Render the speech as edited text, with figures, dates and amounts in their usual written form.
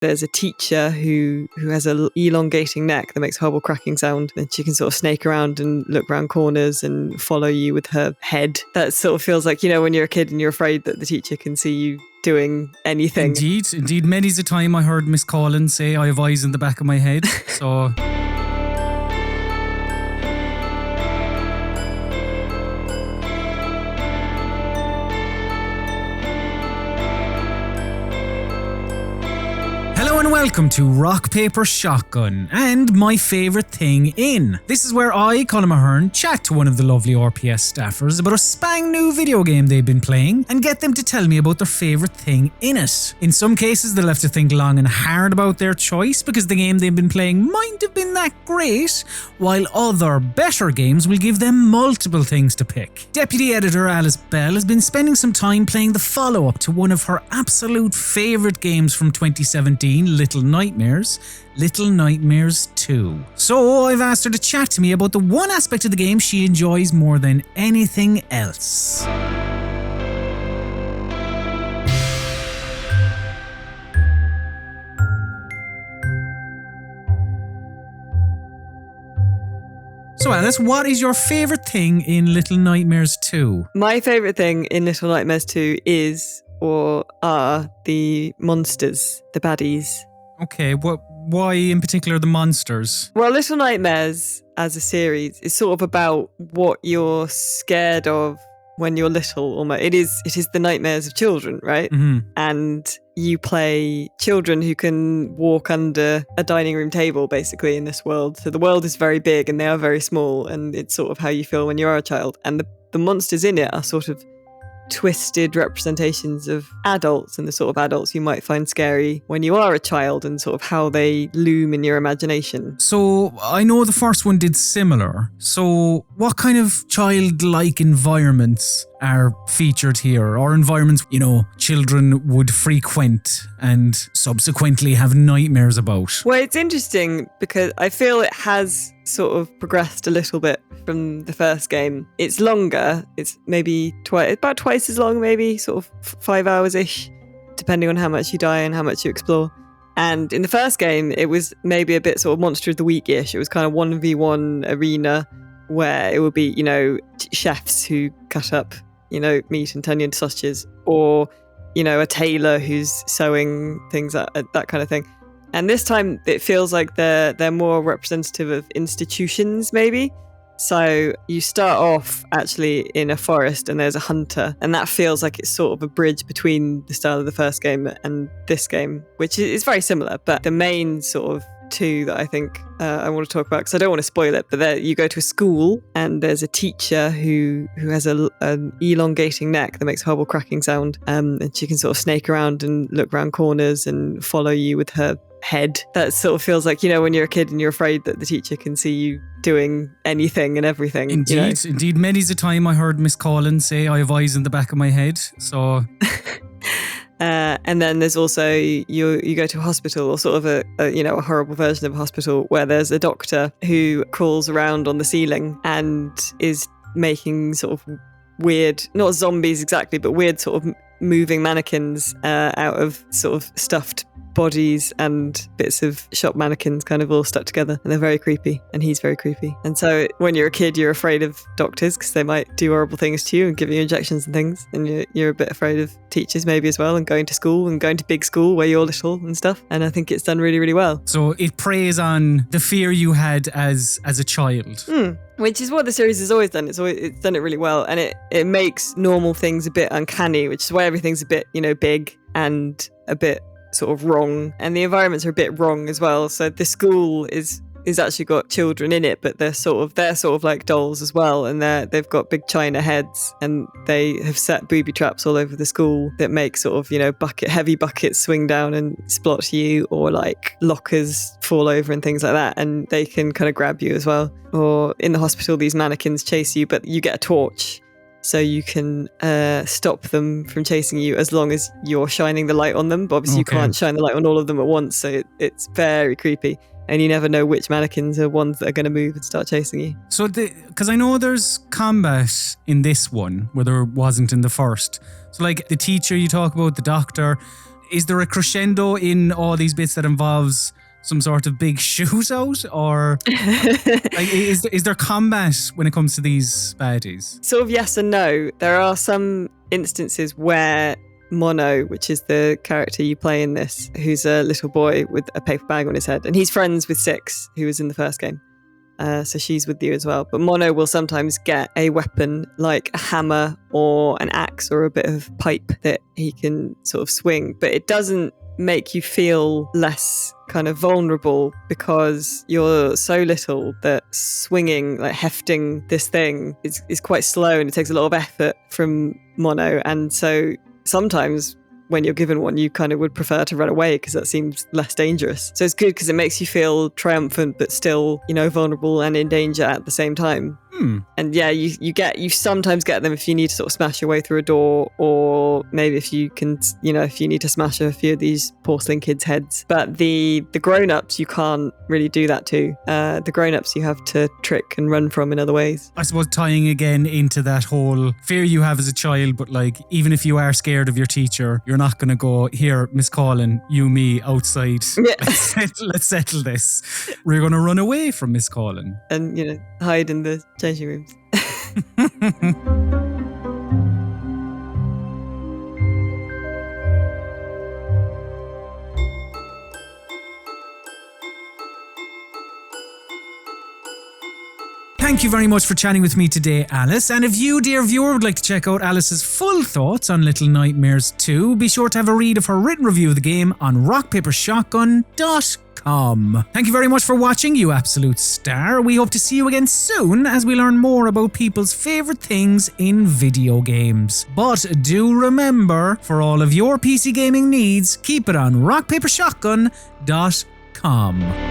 there's a teacher who has an elongating neck that makes a horrible cracking sound, and she can sort of snake around and look around corners and follow you with her head. That sort of feels like, when you're a kid and you're afraid that the teacher can see you doing anything. Indeed. Many's a time I heard Miss Colm say, I have eyes in the back of my head. So... and welcome to Rock, Paper, Shotgun and My Favourite Thing In. This is where I, Colm Ahern, chat to one of the lovely RPS staffers about a spang new video game they've been playing and get them to tell me about their favourite thing in it. In some cases they'll have to think long and hard about their choice because the game they've been playing mightn't have been that great, while other better games will give them multiple things to pick. Deputy Editor Alice Bell has been spending some time playing the follow-up to one of her absolute favourite games from 2017, Little Nightmares 2. So I've asked her to chat to me about the one aspect of the game she enjoys more than anything else. So Alice, what is your favourite thing in Little Nightmares 2? My favourite thing in Little Nightmares 2 is or are the monsters, the baddies. Okay, why in particular the monsters? Well, Little Nightmares as a series is sort of about what you're scared of when you're little. Almost, it is the nightmares of children, right? Mm-hmm. And you play children who can walk under a dining room table, basically, in this world. So the world is very big and they are very small, and it's sort of how you feel when you are a child. And the monsters in it are sort of twisted representations of adults and the sort of adults you might find scary when you are a child, and sort of how they loom in your imagination. So I know the first one did similar. So what kind of childlike environments are featured here, or environments, children would frequent and subsequently have nightmares about? Well, it's interesting because I feel it has sort of progressed a little bit from the first game. It's longer. It's maybe about twice as long, maybe sort of 5 hours-ish, depending on how much you die and how much you explore. And in the first game, it was maybe a bit sort of Monster of the Week-ish. It was kind of 1v1 arena where it would be, chefs who cut up, meat and turn into sausages, or, a tailor who's sewing things, that kind of thing. And this time it feels like they're more representative of institutions, maybe. So you start off actually in a forest and there's a hunter, and that feels like it's sort of a bridge between the style of the first game and this game, which is very similar. But the main sort of two that I think I want to talk about, because I don't want to spoil it, but there you go to a school and there's a teacher who has an elongating neck that makes a horrible cracking sound, and she can sort of snake around and look around corners and follow you with her head. That sort of feels like, when you're a kid and you're afraid that the teacher can see you doing anything and everything. Indeed. Many's a time I heard Miss Colm say, I have eyes in the back of my head. So... and then there's also you go to a hospital, or sort of a horrible version of a hospital, where there's a doctor who crawls around on the ceiling and is making sort of weird, not zombies exactly, but weird sort of moving mannequins out of sort of stuffed bodies and bits of shop mannequins kind of all stuck together, and they're very creepy, and he's very creepy. And so when you're a kid, you're afraid of doctors because they might do horrible things to you and give you injections and things, and you're a bit afraid of teachers maybe as well, and going to school and going to big school where you're little and stuff. And I think it's done really, really well. So it preys on the fear you had as a child. Which is what the series has always done. It's done it really well, and it makes normal things a bit uncanny, which is why everything's a bit, big and a bit sort of wrong, and the environments are a bit wrong as well. So the school is actually got children in it, but they're sort of like dolls as well, and they've got big china heads, and they have set booby traps all over the school that make sort of heavy buckets swing down and splot you, or like lockers fall over and things like that, and they can kind of grab you as well. Or in the hospital, these mannequins chase you, but you get a torch, so you can stop them from chasing you as long as you're shining the light on them. But obviously you can't shine the light on all of them at once, so it's very creepy. And you never know which mannequins are ones that are going to move and start chasing you. So, because I know there's combat in this one where there wasn't in the first. So like the teacher you talk about, the doctor, is there a crescendo in all these bits that involves some sort of big shootout, or like, is there combat when it comes to these baddies? Sort of yes and no. There are some instances where Mono, which is the character you play in this, who's a little boy with a paper bag on his head, and he's friends with Six, who was in the first game. So she's with you as well. But Mono will sometimes get a weapon like a hammer or an axe or a bit of pipe that he can sort of swing. But it doesn't make you feel less kind of vulnerable because you're so little that swinging, like hefting this thing is quite slow, and it takes a lot of effort from Mono. And so sometimes when you're given one, you kind of would prefer to run away because that seems less dangerous. So it's good because it makes you feel triumphant, but still, vulnerable and in danger at the same time. And yeah, you sometimes get them if you need to sort of smash your way through a door, or maybe if you can, if you need to smash a few of these porcelain kids' heads. But the grown-ups, you can't really do that to. The grown-ups you have to trick and run from in other ways. I suppose tying again into that whole fear you have as a child, but like, even if you are scared of your teacher, you're not going to go, here, Miss Colin, you, me, outside. Yeah. Let's settle this. We're going to run away from Miss Colin. And, hide in the changing rooms. Thank you very much for chatting with me today, Alice. And if you, dear viewer, would like to check out Alice's full thoughts on Little Nightmares 2, be sure to have a read of her written review of the game on rockpapershotgun.com. Thank you very much for watching, you absolute star. We hope to see you again soon as we learn more about people's favourite things in video games. But do remember, for all of your PC gaming needs, keep it on rockpapershotgun.com.